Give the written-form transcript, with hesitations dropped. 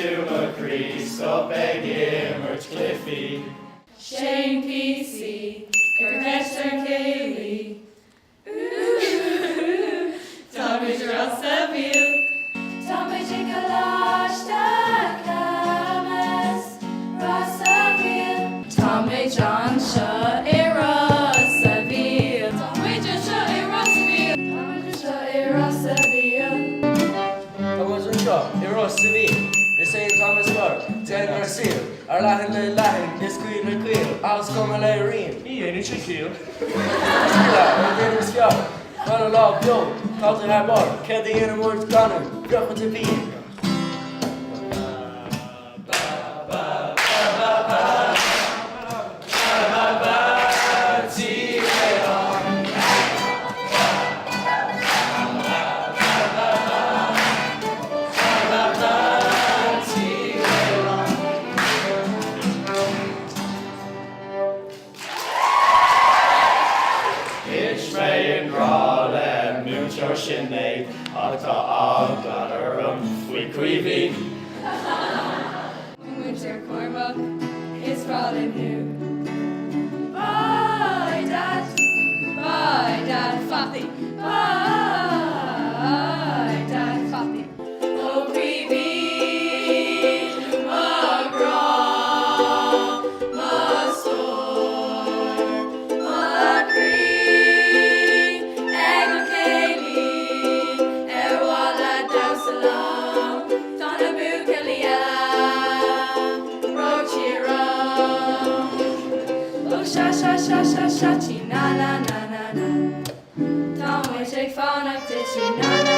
to a crease, up again, Merch Cliffy. Shane PC, Kirkester Kaylee. Tommy Rossaville. Tommy Coláiste Chamuis, Rossaville. Tommy John Shaw, Rossaville. Tommy John Shaw, Rossaville. Tommy John Shaw, Rossaville. Thomas Shaw, Rossaville. This ain't Thomas Clark, Daniel Seal. Arlahin Lahin, this queen and queen. Alles kommer Lyreen. He ain't inte kul. Stilla, det är ska. Bara lag, jo. Ta det här bort. Kedde genom årets planer. Bröt till vin. Sinead, Ata Agadarum, we creepy. Winter Cormac is falling new. Bye, Dad, Fatty. Bye, Dad, Fatty. Oh, creepy, McGraw, Mastor, McCree, Egg Sha, chi, na, na, na, na, na. Tommy, take phone, I did she, na, na.